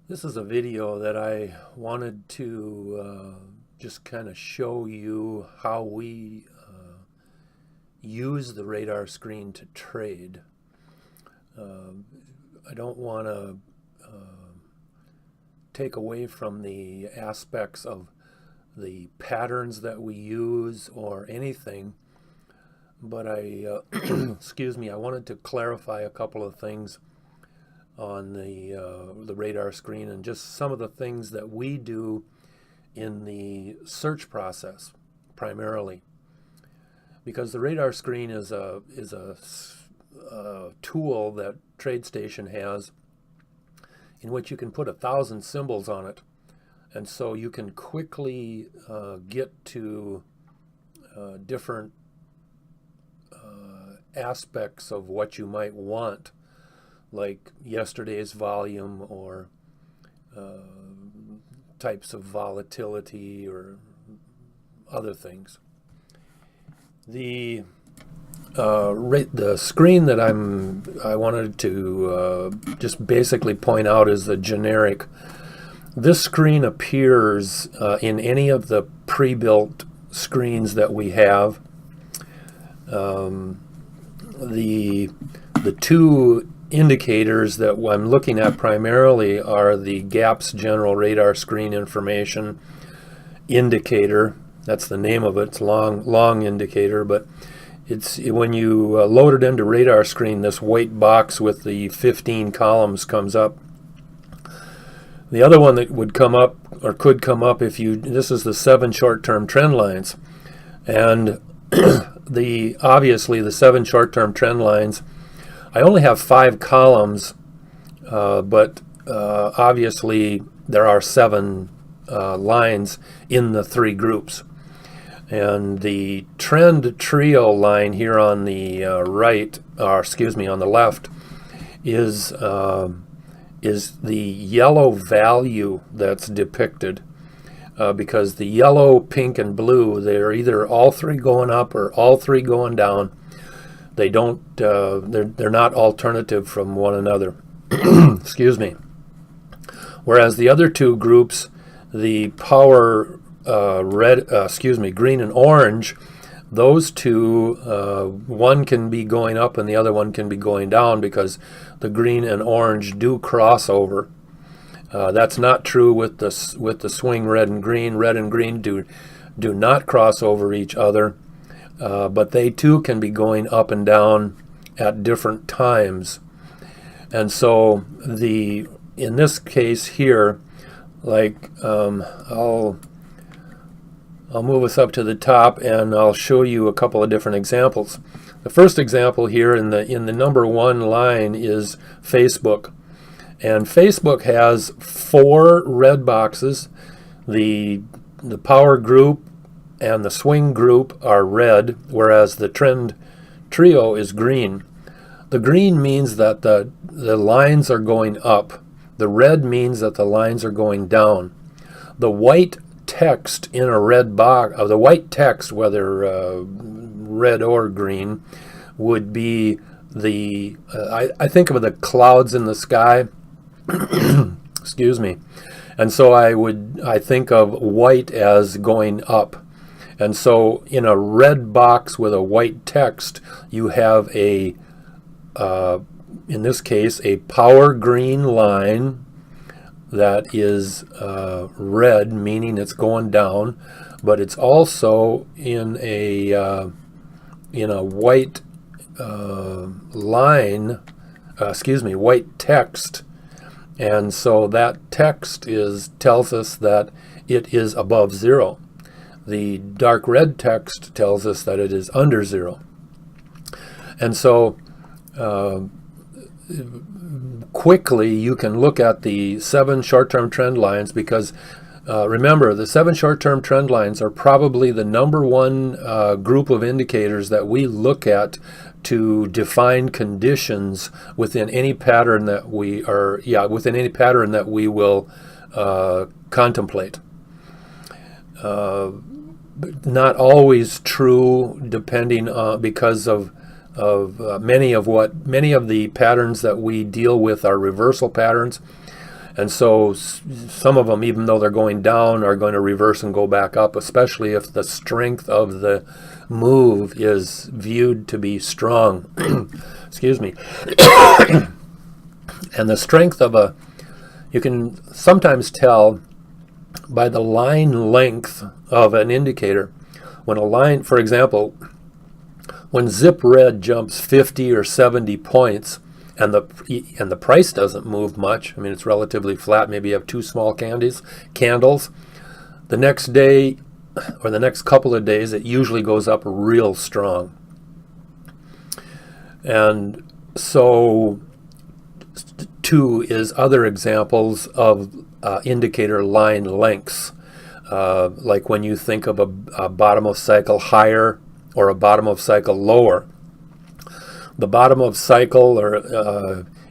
This is a video that I wanted to just kind of show you how we use the radar screen to trade. I don't want to take away from the aspects of the patterns that we use or anything, but excuse me, I wanted to clarify a couple of things on the radar screen and just some of the things that we do in the search process primarily, because the radar screen is a tool that TradeStation has in which you can put 1,000 symbols on it, and so you can quickly get to different aspects of what you might want, like yesterday's volume or types of volatility or other things. The screen that I wanted to just basically point out is the generic. This screen appears in any of the pre-built screens that we have. The two indicators that I'm looking at primarily are the GAPS General Radar Screen Information Indicator. That's the name of it. It's long indicator, but it's when you load it into radar screen, this white box with the 15 columns comes up. The other one that would come up or could come up this is the 7 short-term trend lines, and obviously the 7 short-term trend lines, I only have 5 columns, but obviously there are 7 lines in the 3 groups. And the trend trio line here on the on the left, is the yellow value that's depicted, because the yellow, pink, and blue, they're either all 3 going up or all 3 going down. They don't. They're not alternative from one another. Excuse me. Whereas the other 2 groups, the power green and orange, those 2, one can be going up and the other one can be going down because the green and orange do cross over. That's not true with the swing red and green. Red and green do not cross over each other. But they too can be going up and down at different times. And so in this case here, like I'll move us up to the top and I'll show you a couple of different examples. The first example here in the number 1 line is Facebook. And Facebook has 4 red boxes. The power group and the swing group are red, whereas the trend trio is green. The green means that the lines are going up. The red means that the lines are going down. The white text in a red box, the white text, whether red or green, would be I think of the clouds in the sky. Excuse me. And so I think of white as going up. And so in a red box with a white text, you have in this case, a power green line that is red, meaning it's going down, but it's also in a white white text. And so that text tells us that it is above 0. The dark red text tells us that it is under 0. And so quickly you can look at the 7 short-term trend lines, because remember, the 7 short-term trend lines are probably the number 1 group of indicators that we look at to define conditions within any pattern that we will contemplate. Not always true, depending because of many of the patterns that we deal with are reversal patterns, And so some of them, even though they're going down, are going to reverse and go back up, especially if the strength of the move is viewed to be strong. Excuse me. And the strength of you can sometimes tell by the line length of an indicator. When a line, for example, when zip red jumps 50 or 70 points and the price doesn't move much, I mean it's relatively flat, maybe you have two small candles, the next day or the next couple of days it usually goes up real strong. And so two is other examples of indicator line lengths, like when you think of a bottom of cycle higher or a bottom of cycle lower. The bottom of cycle, or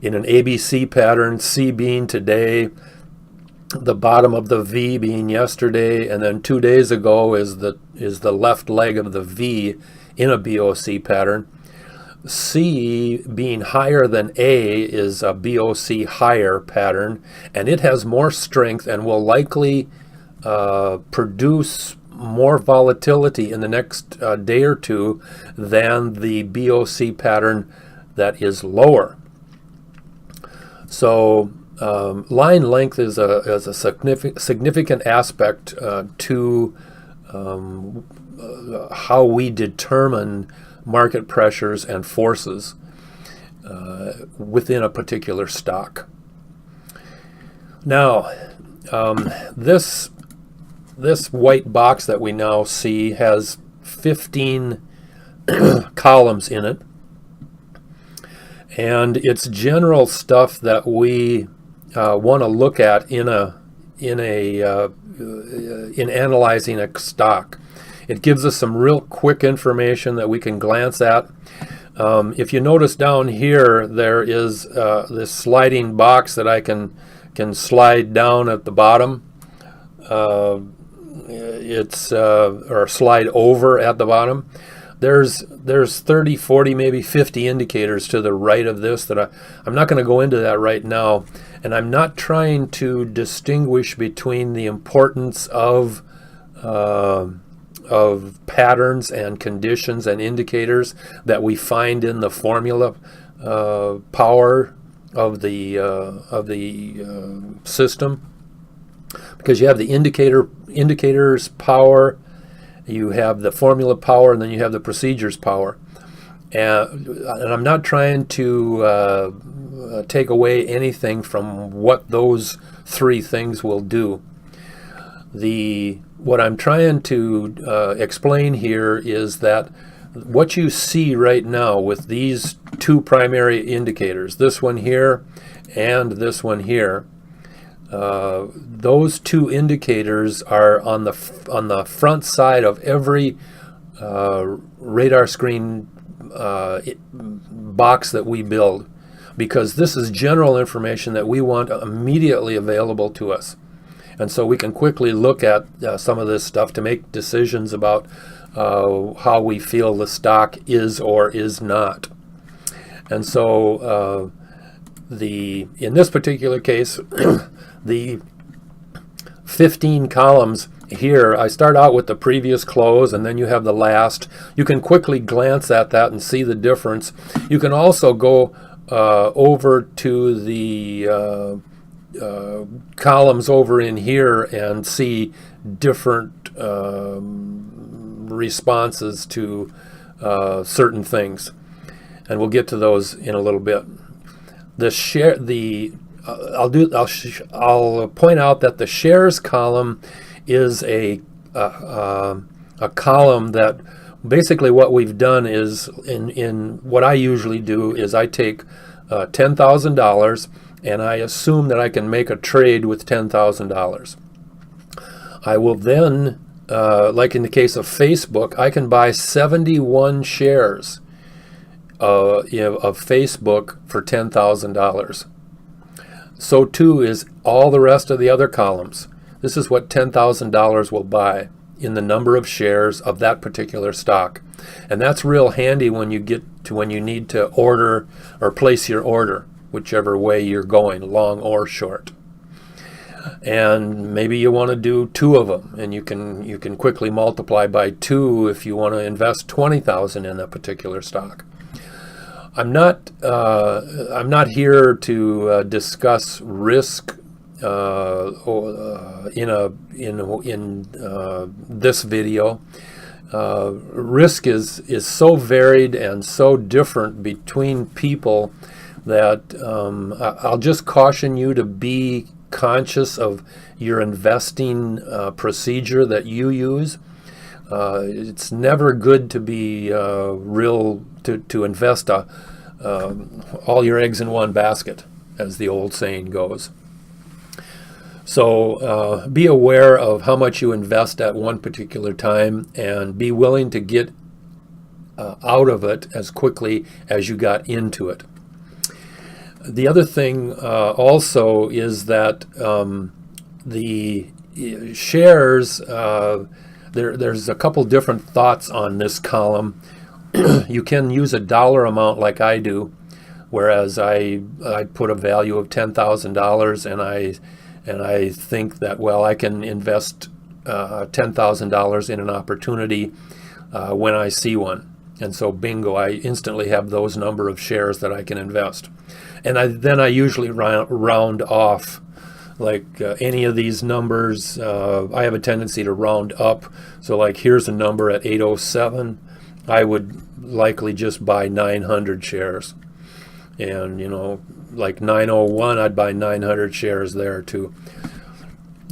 in an ABC pattern, C being today, the bottom of the V being yesterday, and then 2 days ago is the left leg of the V in a BOC pattern. C being higher than A is a BOC higher pattern, and it has more strength and will likely produce more volatility in the next day or two than the BOC pattern that is lower. So line length is a significant aspect to how we determine market pressures and forces within a particular stock. Now, this white box that we now see has 15 columns in it, and it's general stuff that we want to look at in analyzing a stock. It gives us some real quick information that we can glance at. If you notice down here, there is this sliding box that I can slide down at the bottom. Or slide over at the bottom. There's 30, 40, maybe 50 indicators to the right of this that I'm not going to go into that right now. And I'm not trying to distinguish between the importance of patterns and conditions and indicators that we find in the formula power of the system, because you have the indicators power, you have the formula power, and then you have the procedures power. And I'm not trying to take away anything from what those three things will do. What I'm trying to explain here is that what you see right now with these two primary indicators, this one here and this one here, those two indicators are on the front side of every radar screen box that we build, because this is general information that we want immediately available to us. And so we can quickly look at some of this stuff to make decisions about how we feel the stock is or is not. And so in this particular case, the 15 columns here, I start out with the previous close and then you have the last. You can quickly glance at that and see the difference. You can also go over to the columns over in here and see different responses to certain things, and we'll get to those in a little bit. I'll point out that the shares column is a column that basically what we've done is, in what I usually do is I take $10,000 and I assume that I can make a trade with $10,000. I will then, like in the case of Facebook, I can buy 71 shares of Facebook for $10,000. So too is all the rest of the other columns. This is what $10,000 will buy in the number of shares of that particular stock. And that's real handy when you get to when you need to order or place your order, whichever way you're going, long or short. and maybe you want to do 2 of them, and you can quickly multiply by 2 if you want to invest 20,000 in a particular stock. I'm not here to discuss risk in this video. Risk is so varied and so different between people that I'll just caution you to be conscious of your investing procedure that you use. It's never good to be to invest all your eggs in one basket, as the old saying goes. So be aware of how much you invest at one particular time, and be willing to get out of it as quickly as you got into it. The other thing also is that the shares, there's a couple different thoughts on this column. You can use a dollar amount like I do, whereas I put a value of $10,000, and I think that, well, I can invest $10,000 in an opportunity when I see one. And so bingo, I instantly have those number of shares that I can invest. And then I usually round off, like any of these numbers. I have a tendency to round up. So like here's a number at 807. I would likely just buy 900 shares. And, like 901, I'd buy 900 shares there too.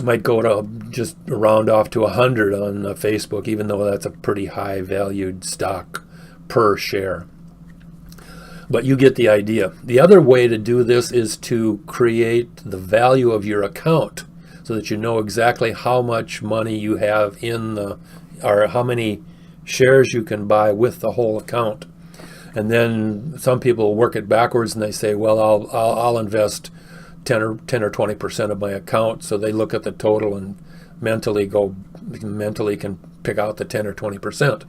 Might go to just round off to 100 on Facebook, even though that's a pretty high valued stock per share. But you get the idea. The other way to do this is to create the value of your account so that you know exactly how much money you have or how many shares you can buy with the whole account. And then some people work it backwards and they say, well, I'll invest 10 or 20% of my account. So they look at the total and mentally can pick out the 10 or 20%.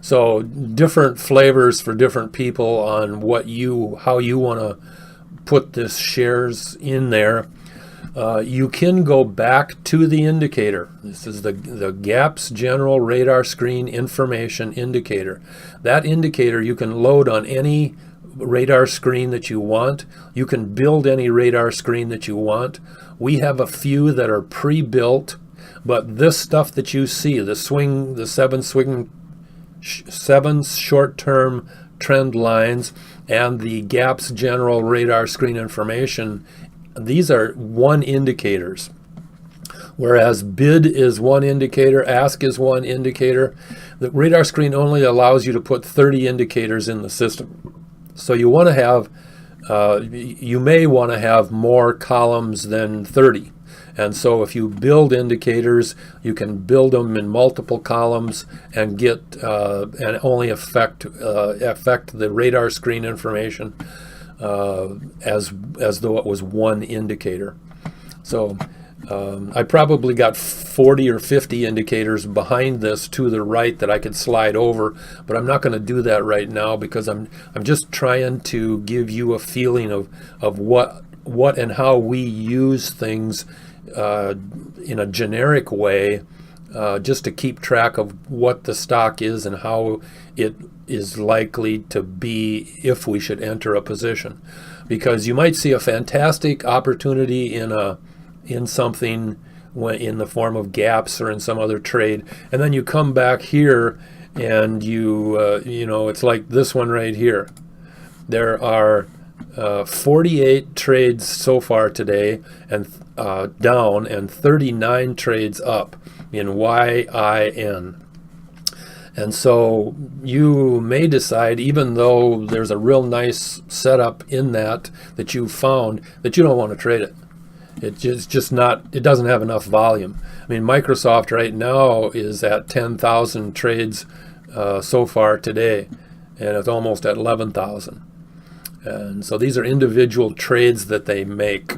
So different flavors for different people on how you want to put this shares in there. You can go back to the indicator. This is the GAPS General Radar Screen Information Indicator. That indicator you can load on any radar screen that you want. You can build any radar screen that you want. We have a few that are pre-built, but this stuff that you see, the seven short-term trend lines and the GAPS General Radar Screen Information, these are one indicators. Whereas bid is one indicator, ask is one indicator. The radar screen only allows you to put 30 indicators in the system. So you want to have, you may want to have more columns than 30. And so if you build indicators, you can build them in multiple columns and get and only affect the radar screen information as though it was one indicator. So I probably got 40 or 50 indicators behind this to the right that I could slide over, but I'm not going to do that right now because I'm just trying to give you a feeling of what and how we use things in a generic way, just to keep track of what the stock is and how it is likely to be if we should enter a position. Because you might see a fantastic opportunity in something in the form of gaps or in some other trade, and then you come back here and it's like this one right here. There are 48 trades so far today and down, and 39 trades up in YIN. And so you may decide, even though there's a real nice setup in that you found, that you don't want to trade it. It's just not, it doesn't have enough volume. I mean, Microsoft right now is at 10,000 trades so far today, and it's almost at 11,000. And so these are individual trades that they make.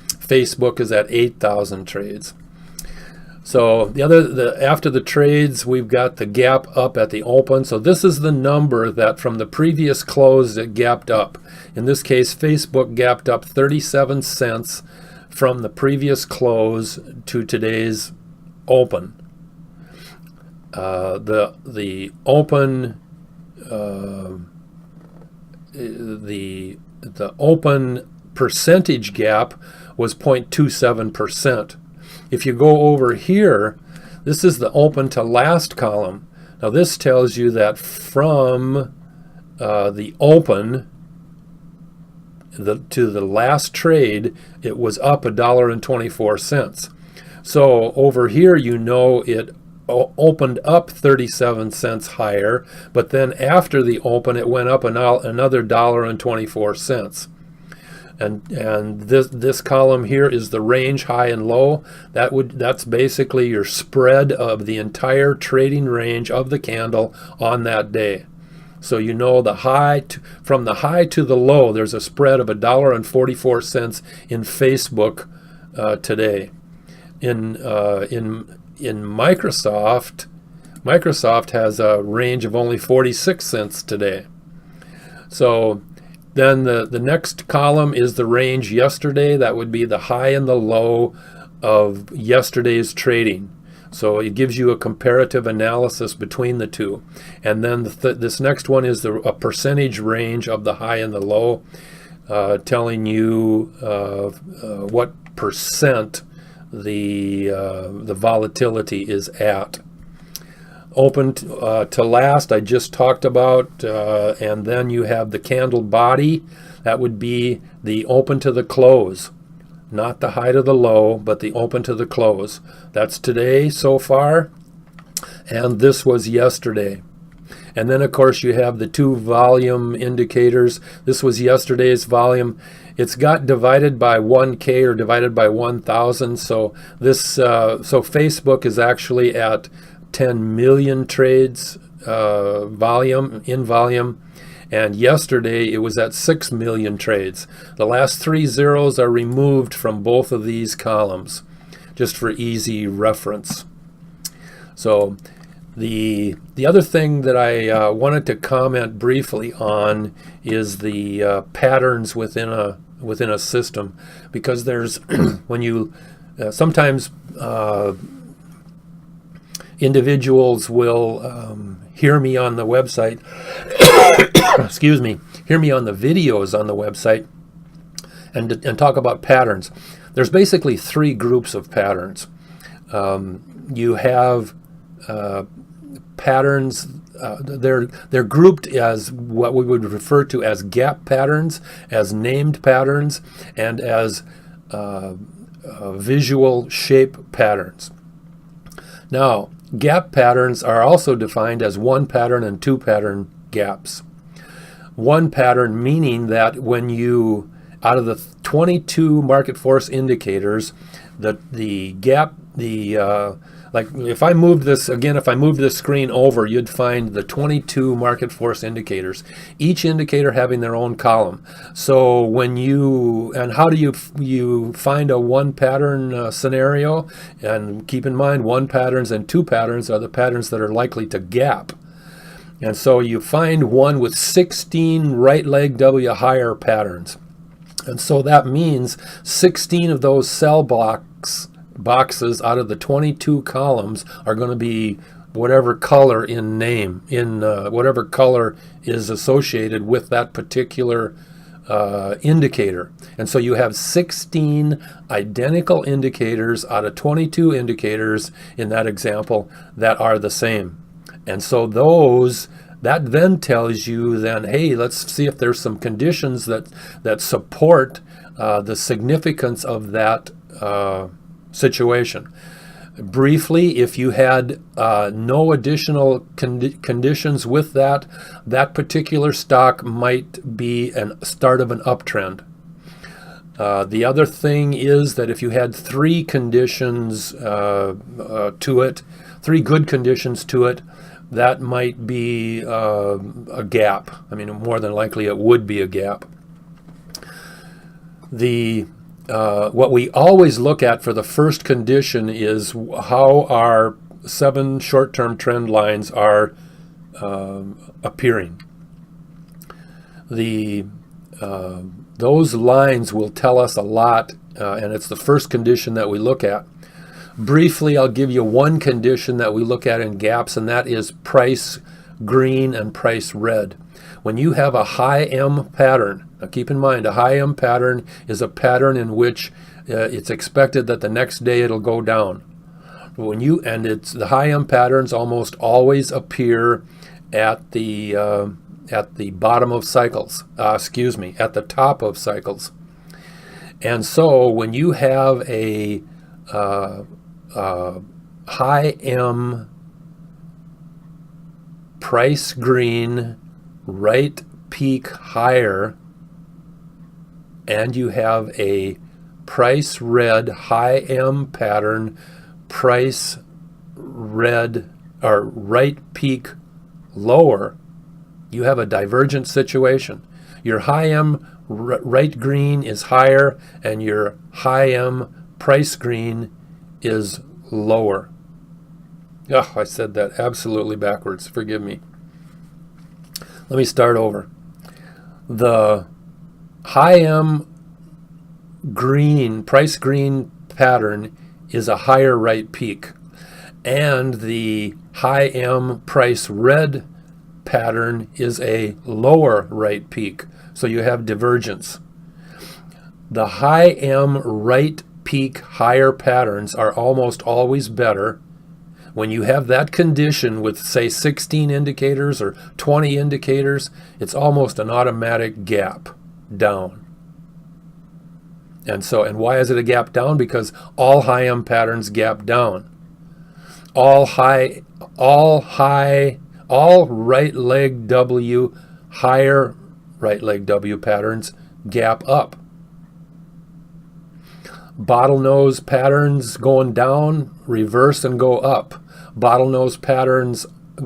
Facebook is at 8,000 trades. So after the trades, we've got the gap up at the open. So this is the number that from the previous close it gapped up. In this case, Facebook gapped up 37 cents from the previous close to today's open. The open the open percentage gap was 0.27%. If you go over here, this is the open to last column. Now this tells you that from the open to the last trade, it was up $1.24. So over here, you know, it opened up 37 cents higher, but then after the open, it went up another $1.24. And this column here is the range, high and low. That's basically your spread of the entire trading range of the candle on that day. So you know the high from the high to the low, there's a spread of $1.44 in Facebook today. In Microsoft has a range of only 46 cents today. So then the next column is the range yesterday. That would be the high and the low of yesterday's trading. So it gives you a comparative analysis between the two. And then this next one is a percentage range of the high and the low, telling you what percent the volatility is at. Open to last, I just talked about, and then you have the candle body. That would be the open to the close. Not the high to the low, but the open to the close. That's today so far, and this was yesterday. And then, of course, you have the two volume indicators. This was yesterday's volume. It's got divided by 1K or divided by 1,000. So Facebook is actually at 10 million trades volume. And yesterday it was at 6 million trades. The last three zeros are removed from both of these columns, just for easy reference. So the other thing that I wanted to comment briefly on is the patterns within a system, because there's when you sometimes individuals will hear me on the website excuse me, hear me on the videos on the website and talk about patterns. There's basically three groups of patterns. You have patterns, they're grouped as what we would refer to as gap patterns, as named patterns, and as visual shape patterns. Now, gap patterns are also defined as one pattern and two pattern gaps. One pattern meaning that when you, out of the 22 market force indicators, the gap, like if I moved this screen over, you'd find the 22 market force indicators, each indicator having their own column. So how do you find a one pattern scenario? And keep in mind, one patterns and two patterns are the patterns that are likely to gap. And so you find one with 16 right leg W higher patterns. And so that means 16 of those cell boxes out of the 22 columns are going to be whatever color in name, whatever color is associated with that particular indicator. And so you have 16 identical indicators out of 22 indicators in that example that are the same. And so that then tells you then, hey, let's see if there's some conditions that support the significance of that situation. Briefly, if you had no additional conditions with that particular stock might be a start of an uptrend. The other thing is that if you had three conditions to it, three good conditions to it, that might be a gap. I mean, more than likely it would be a gap. What we always look at for the first condition is how our 7 short-term trend lines are appearing. Those lines will tell us a lot and it's the first condition that we look at. Briefly, I'll give you one condition that we look at in gaps, and that is price green and price red. When you have a high M pattern, now keep in mind a high M pattern is a pattern in which it's expected that the next day it'll go down. The high M patterns almost always appear at the bottom of cycles. At the top of cycles. And so when you have a high M price green right peak higher, and you have a price red high M pattern price red or right peak lower, you have a divergent situation. Your high M right green is higher and your high M price green is lower. Oh, I said that absolutely backwards. Forgive me. Let me start over. The high M green, price green pattern is a higher right peak, and the high M price red pattern is a lower right peak. So you have divergence. The high M right peak higher patterns are almost always better. When you have that condition with, say, 16 indicators or 20 indicators, it's almost an automatic gap down. And why is it a gap down? Because all high M patterns gap down. All right leg W, higher right leg W patterns gap up. Bottlenose patterns going down, reverse and go up. Bottlenose patterns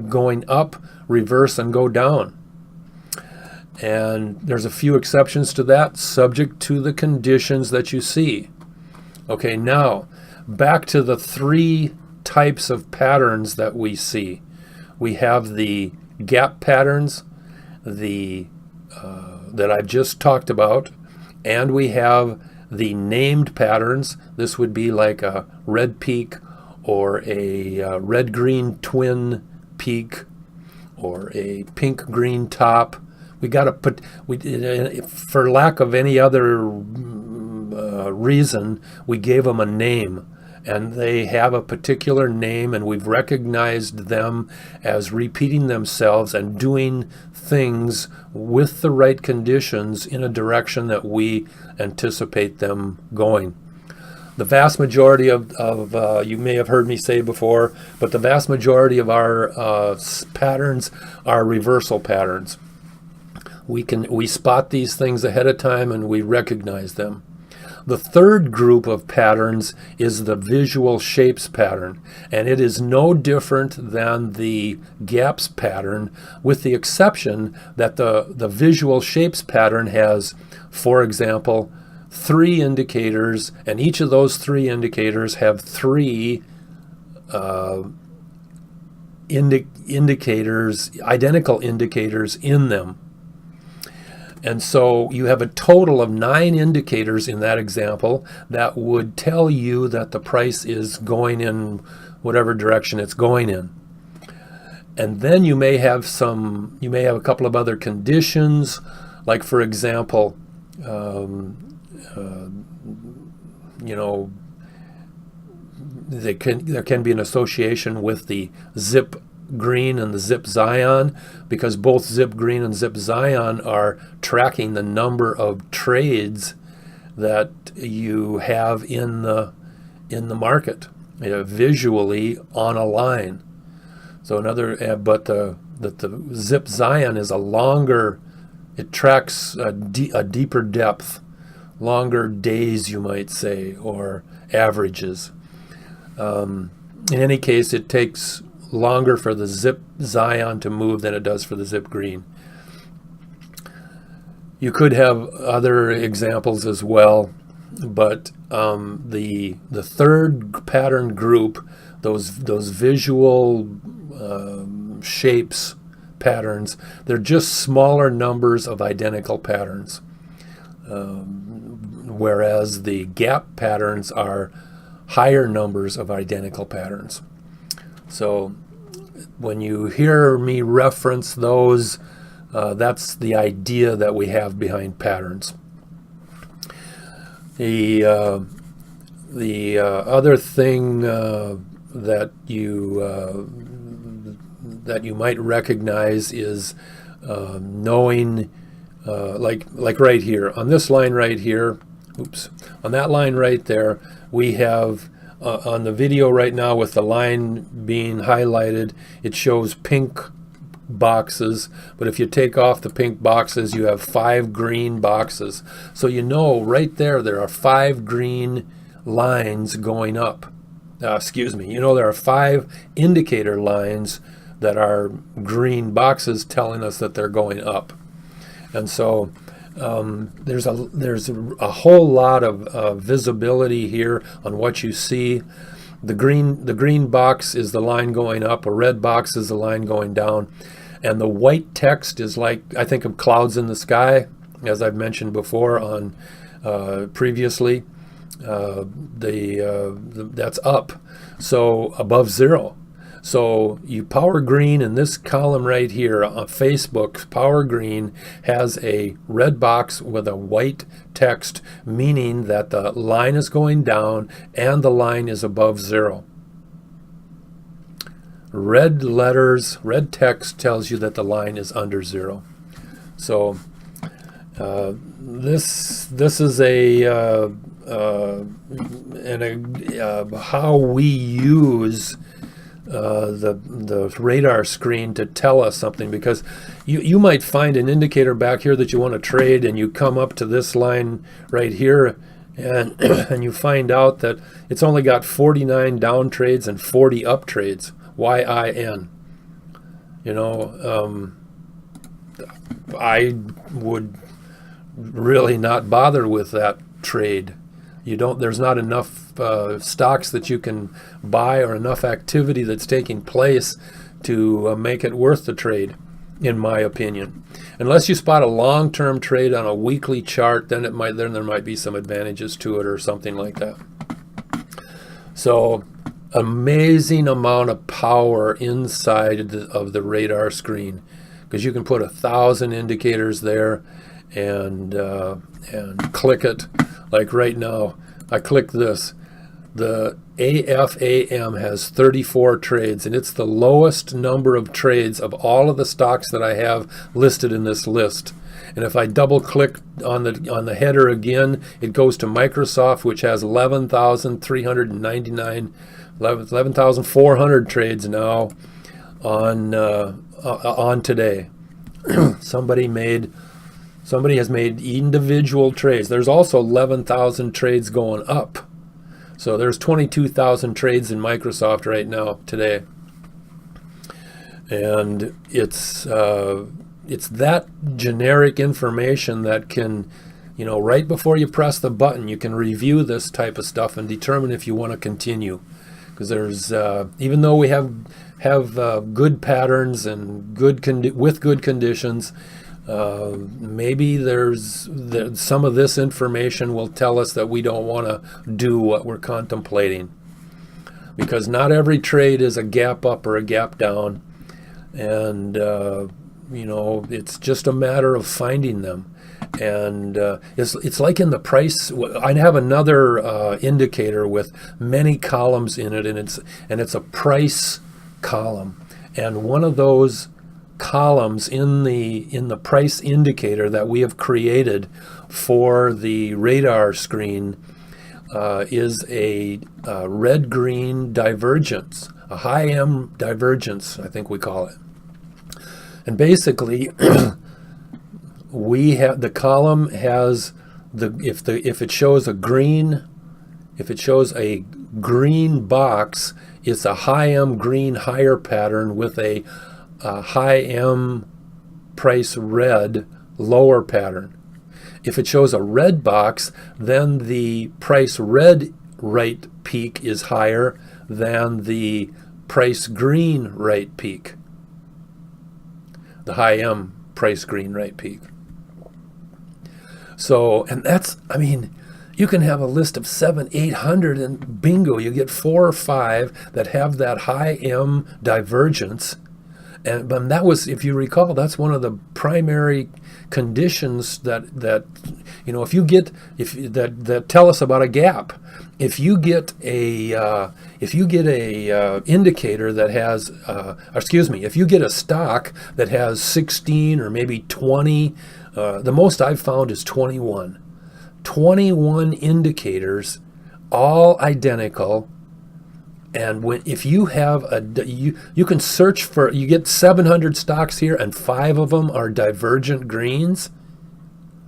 going up, reverse and go down. And there's a few exceptions to that, subject to the conditions that you see. Okay, now back to the three types of patterns that we see. We have the gap patterns, that I've just talked about, and we have the named patterns. This would be like a red peak or a red-green twin peak or a pink-green top. We got to put, for lack of any other reason, we gave them a name, and they have a particular name, and we've recognized them as repeating themselves and doing things with the right conditions in a direction that we anticipate them going. The vast majority of you may have heard me say before, but the vast majority of our patterns are reversal patterns. We spot these things ahead of time and we recognize them. The third group of patterns is the visual shapes pattern, and it is no different than the gaps pattern, with the exception that the visual shapes pattern has, for example, 3 indicators, and each of those 3 indicators have 3 indicators, identical indicators in them. And so you have a total of 9 indicators in that example that would tell you that the price is going in whatever direction it's going in. And then you may have a couple of other conditions, like for example, there can be an association with the Zip Green and the Zip Zion, because both Zip Green and Zip Zion are tracking the number of trades that you have in the market, visually on a line. So but the Zip Zion is a longer, it tracks a deeper depth, longer days, you might say, or averages. In any case, it takes longer for the Zip Zion to move than it does for the Zip Green. You could have other examples as well, but the third pattern group, those visual shapes patterns, they're just smaller numbers of identical patterns. whereas the gap patterns are higher numbers of identical patterns. So when you hear me reference those, that's the idea that we have behind patterns. The other thing that you might recognize is knowing, like right here on this line right here. Oops, on that line right there, we have on the video right now with the line being highlighted, it shows pink boxes, but if you take off the pink boxes, you have 5 green boxes. So you know right there are 5 green lines going up. You know there are 5 indicator lines that are green boxes telling us that they're going up. And so there's a whole lot of visibility here on what you see. The green box is the line going up, a red box is the line going down, and the white text is like, I think of clouds in the sky, as I've mentioned before on previously. That's up, so above zero. So you power green in this column right here on Facebook, power green has a red box with a white text, meaning that the line is going down and the line is above zero. Red letters, red text tells you that the line is under zero. So this is how we use the radar screen to tell us something, because you might find an indicator back here that you want to trade, and you come up to this line right here and and you find out that it's only got 49 down trades and 40 up trades. YIN. I would really not bother with that trade. There's not enough stocks that you can buy or enough activity that's taking place to make it worth the trade, in my opinion. Unless you spot a long-term trade on a weekly chart, then there might be some advantages to it or something like that. So, amazing amount of power inside of the radar screen, because you can put 1,000 indicators there and click it. Like right now, I click this. The AFAM has 34 trades, and it's the lowest number of trades of all of the stocks that I have listed in this list. And if I double click on the header again, it goes to Microsoft, which has 11,400 trades now on today. Somebody has made individual trades. There's also 11,000 trades going up. So there's 22,000 trades in Microsoft right now today. And it's that generic information that can, right before you press the button, you can review this type of stuff and determine if you want to continue. Because there's, even though we have good patterns and with good conditions, maybe some of this information will tell us that we don't want to do what we're contemplating, because not every trade is a gap up or a gap down, and it's just a matter of finding them. And it's like in the price. I have another indicator with many columns in it, and it's a price column, and one of those columns in the price indicator that we have created for the radar screen is a red-green divergence, a high M divergence, I think we call it. And basically, the column has if it shows a green box, it's a high M green higher pattern with a high M price red lower pattern. If it shows a red box, then the price red right peak is higher than the price green right peak, the high M price green right peak. So, and that's, You can have a list of 700, 800, and bingo, you get 4 or 5 that have that high M divergence. And that was, if you recall, that's one of the primary conditions that if you get that tell us about a gap. If you get a indicator that has, if you get a stock that has 16 or maybe 20, the most I've found is 21. 21 indicators, all identical. And if you have you can search for, you get 700 stocks here and 5 of them are divergent greens.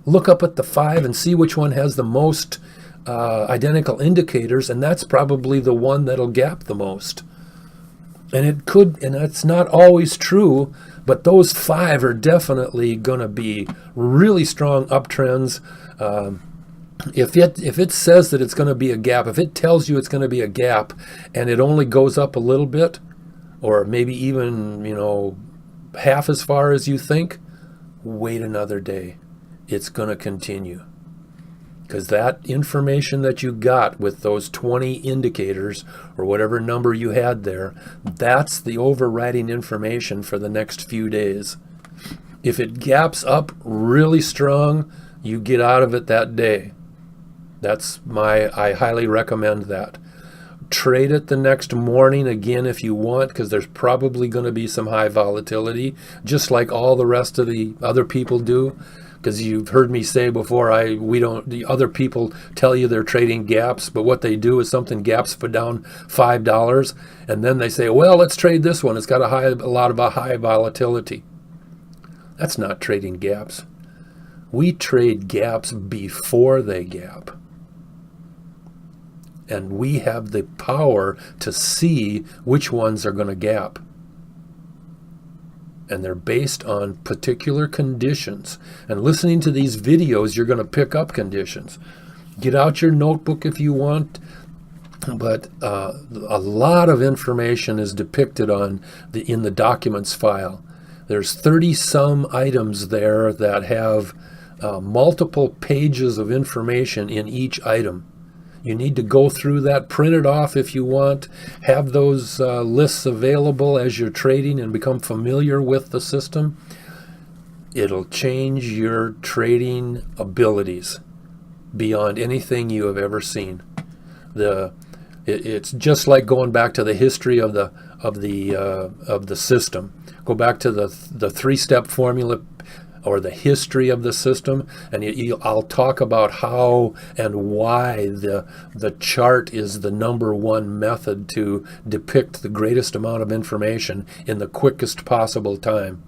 Look up at the 5 and see which one has the most identical indicators, and that's probably the one that'll gap the most. And it's not always true, but those 5 are definitely going to be really strong uptrends. If it says that it's going to be a gap, if it tells you it's going to be a gap and it only goes up a little bit, or maybe even, half as far as you think, wait another day. It's going to continue. Because that information that you got with those 20 indicators, or whatever number you had there, that's the overriding information for the next few days. If it gaps up really strong, you get out of it that day. I highly recommend that. Trade it the next morning again if you want, because there's probably going to be some high volatility, just like all the rest of the other people do. Because you've heard me say before, the other people tell you they're trading gaps, but what they do is something gaps for down $5, and then they say, well, let's trade this one. It's got a lot of high volatility. That's not trading gaps. We trade gaps before they gap. And we have the power to see which ones are going to gap. And they're based on particular conditions. And listening to these videos, you're going to pick up conditions. Get out your notebook if you want, but a lot of information is depicted in the documents file. There's 30 some items there that have multiple pages of information in each item. You need to go through that, print it off if you want, have those lists available as you're trading and become familiar with the system. It'll change your trading abilities beyond anything you have ever seen. It's just like going back to the history of the system. Go back to the 3-step formula, or the history of the system, and I'll talk about how and why the chart is the number one method to depict the greatest amount of information in the quickest possible time.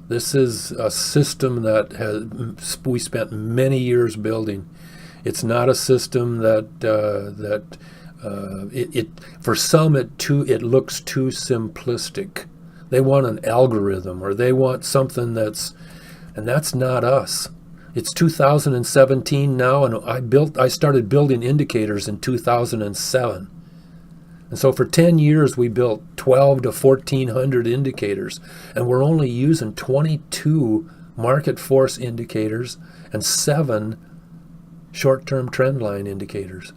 This is a system that we spent many years building. It's not a system that for some it looks too simplistic. They want an algorithm, or they want something and that's not us. It's 2017 now, and I started building indicators in 2007. And so for 10 years we built 12 to 1,400 indicators, and we're only using 22 market force indicators and 7 short-term trend line indicators.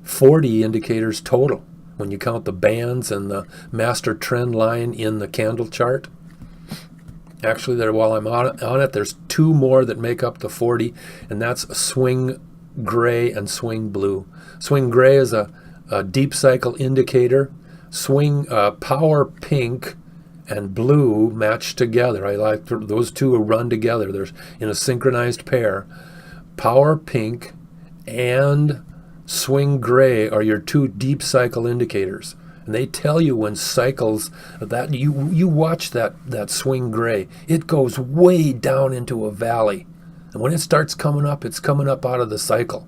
40 indicators total, when you count the bands and the master trend line in the candle chart. Actually, while I'm on it, there's 2 more that make up the 40, and that's swing gray and swing blue. Swing gray is a deep cycle indicator. Swing power pink and blue match together. I like those 2 run together. They're in a synchronized pair. Power pink and swing gray are your 2 deep cycle indicators, and they tell you when cycles that you watch that swing gray. It goes way down into a valley, and when it starts coming up, it's coming up out of the cycle.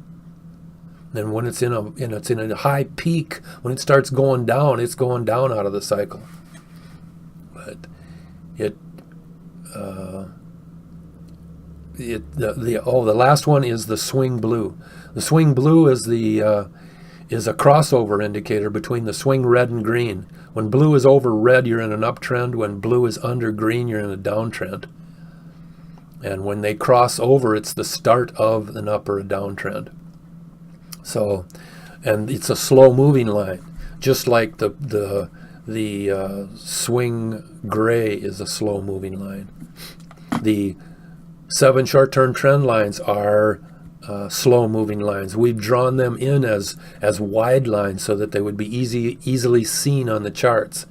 And when it's in a high peak, when it starts going down, it's going down out of the cycle. But the last one is the swing blue. The swing blue is a crossover indicator between the swing red and green. When blue is over red, you're in an uptrend. When blue is under green, you're in a downtrend. And when they cross over, it's the start of an up or a downtrend. So, and it's a slow moving line, just like the swing gray is a slow moving line. The 7 short-term trend lines are slow moving lines. We've drawn them in as wide lines so that they would be easily seen on the charts.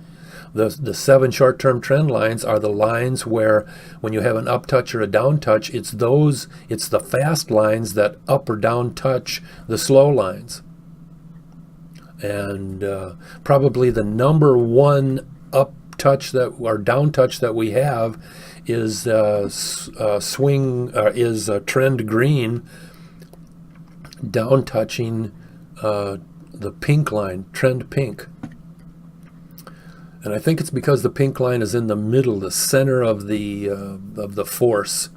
The 7 short-term trend lines are the lines where when you have an up touch or a down touch, it's the fast lines that up or down touch the slow lines. And probably the number one up touch or down touch that we have is trend green down touching the pink line, trend pink. And I think it's because the pink line is in the middle, the center of the force.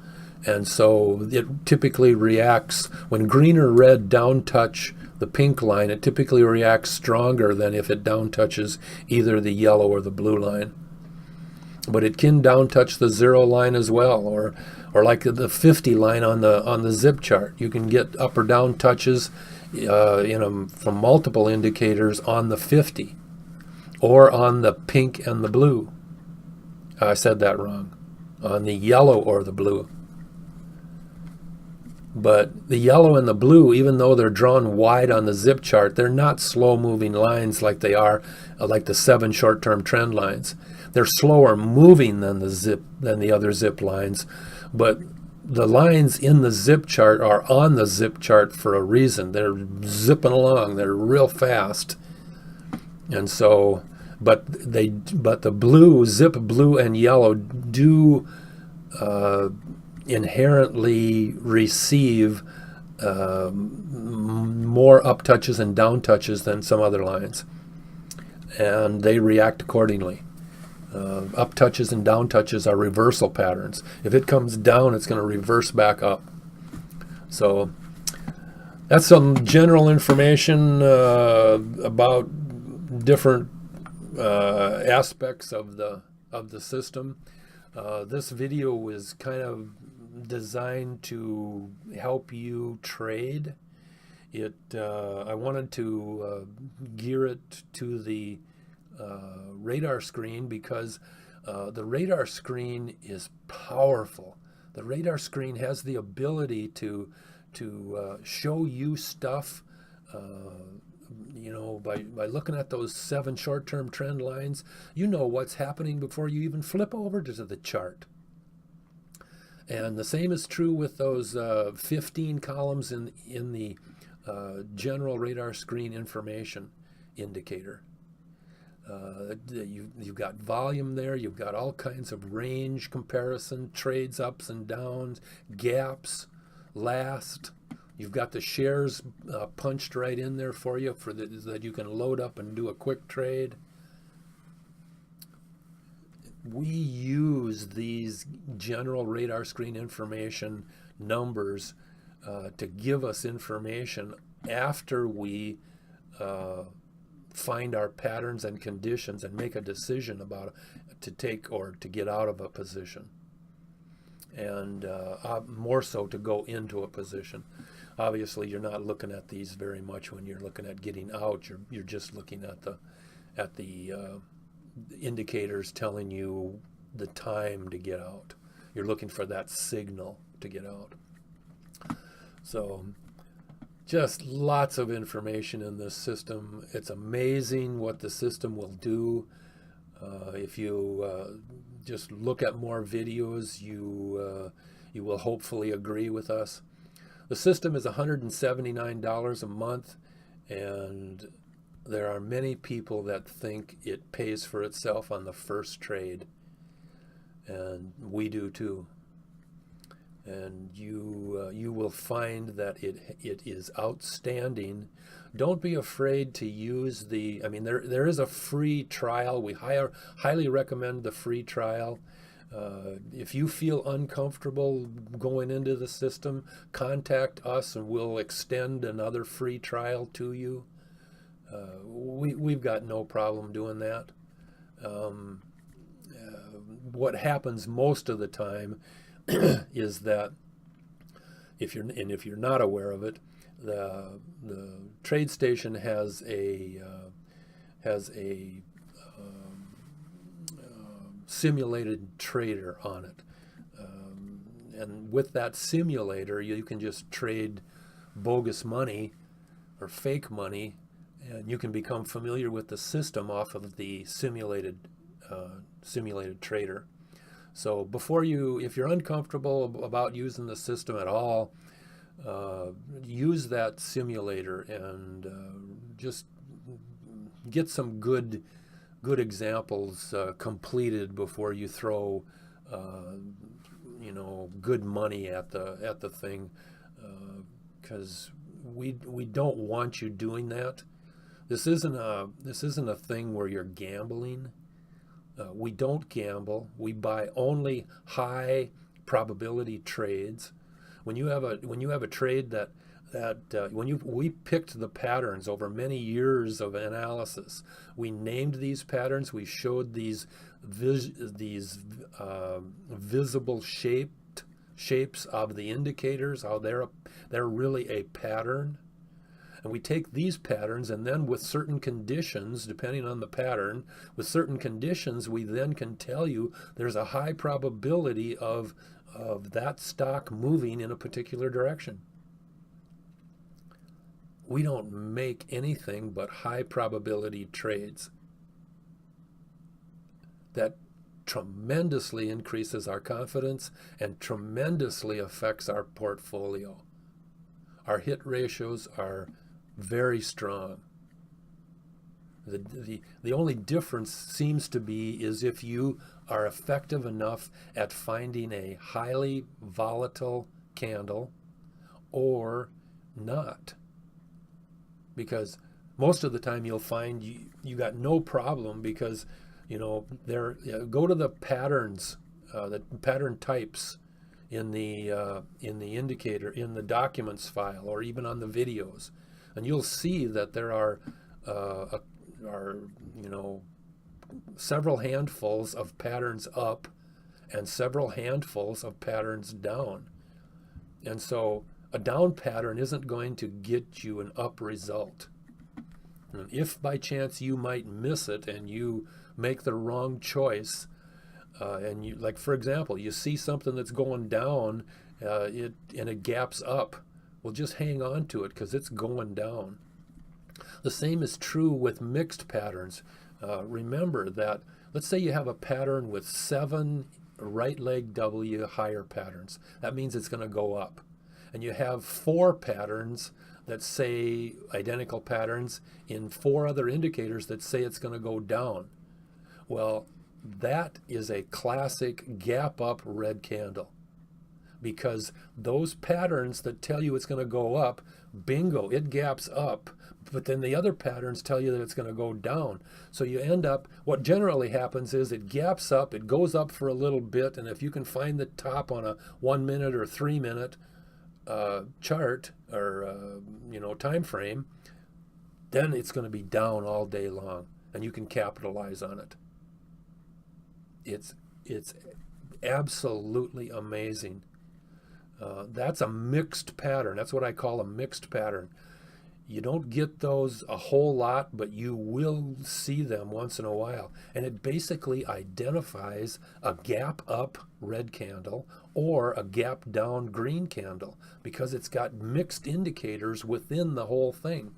And so it typically reacts, when green or red down touch the pink line, it typically reacts stronger than if it down touches either the yellow or the blue line. But it can down touch the 0 line as well, or like the 50 line on the zip chart. You can get up or down touches from multiple indicators on the 50 or on the pink and the blue. I said that wrong. On the yellow or the blue. But the yellow and the blue, even though they're drawn wide on the zip chart, they're not slow moving lines like they are like the 7 short-term trend lines. They're slower moving than the other zip lines, but the lines in the zip chart are on the zip chart for a reason. They're zipping along. They're real fast. And so, but the blue, zip blue and yellow do inherently receive more up touches and down touches than some other lines, and they react accordingly. Up touches and down touches are reversal patterns. If it comes down, it's going to reverse back up. So that's some general information about different aspects of the system. This video is kind of designed to help you trade. I wanted to gear it to the radar screen because the radar screen is powerful. The radar screen has the ability to show you stuff by looking at those 7 short-term trend lines. You know what's happening before you even flip over to the chart. And the same is true with those 15 columns in the general radar screen information indicator. You've got volume there, you've got all kinds of range comparison, trades ups and downs, gaps, last. You've got the shares punched right in there for you that you can load up and do a quick trade. We use these general radar screen information numbers to give us information after we find our patterns and conditions and make a decision about to take or to get out of a position, and more so to go into a position. Obviously, you're not looking at these very much when you're looking at getting out. You're just looking at the indicators telling you the time to get out. You're looking for that signal to get out. So just lots of information in this system. It's amazing what the system will do. If you just look at more videos, you will hopefully agree with us. The system is $179 a month, and there are many people that think it pays for itself on the first trade, and we do too. And you will find that it is outstanding. Don't be afraid to use there is a free trial. We highly recommend the free trial. If you feel uncomfortable going into the system, contact us and we'll extend another free trial to you. We've got no problem doing that. What happens most of the time, is that if you're not aware of it, the TradeStation has a simulated trader on it, and with that simulator, you can just trade bogus money or fake money, and you can become familiar with the system off of the simulated trader. So if you're uncomfortable about using the system at all, use that simulator and just get some good examples completed before you throw good money at the thing, because we don't want you doing that. This isn't a thing where you're gambling. We don't gamble. We buy only high probability trades. When you have a trade we picked the patterns over many years of analysis. We named these patterns. We showed these visible shapes of the indicators, how they're really a pattern. And we take these patterns, and then with certain conditions, depending on the pattern, with certain conditions, we then can tell you there's a high probability of that stock moving in a particular direction. We don't make anything but high probability trades. That tremendously increases our confidence and tremendously affects our portfolio. Our hit ratios are very strong. The only difference seems to be is if you are effective enough at finding a highly volatile candle or not. Because most of the time you'll find you got no problem, because go to the patterns, the pattern types in the indicator, in the documents file, or even on the videos, and you'll see that there are several handfuls of patterns up and several handfuls of patterns down. And so a down pattern isn't going to get you an up result. And if by chance you might miss it and you make the wrong choice, and you, like for example, you see something that's going down, and it gaps up, well, just hang on to it because it's going down. The same is true with mixed patterns. Remember that, let's say you have a pattern with 7 right leg W higher patterns. That means it's going to go up. And you have 4 patterns that say, identical patterns in 4 other indicators that say it's going to go down. Well, that is a classic gap up red candle, because those patterns that tell you it's going to go up, bingo, it gaps up, but then the other patterns tell you that it's going to go down. So you end up, what generally happens is it gaps up, it goes up for a little bit, and if you can find the top on a 1 minute or 3 minute chart or time frame, then it's going to be down all day long, and you can capitalize on it. It's absolutely amazing. That's a mixed pattern. That's what I call a mixed pattern. You don't get those a whole lot, but you will see them once in a while. And it basically identifies a gap up red candle or a gap down green candle, because it's got mixed indicators within the whole thing.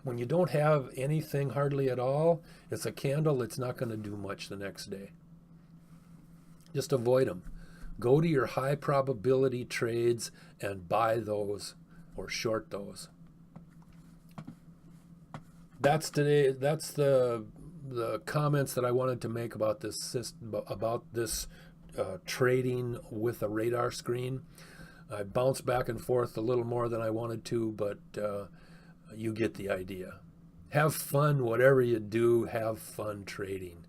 When you don't have anything hardly at all, it's a candle that's not going to do much the next day. Just avoid them. Go to your high probability trades and buy those or short those. That's the comments that I wanted to make about this trading with a radar screen. I bounced back and forth a little more than I wanted to, but you get the idea. Have fun, whatever you do, have fun trading.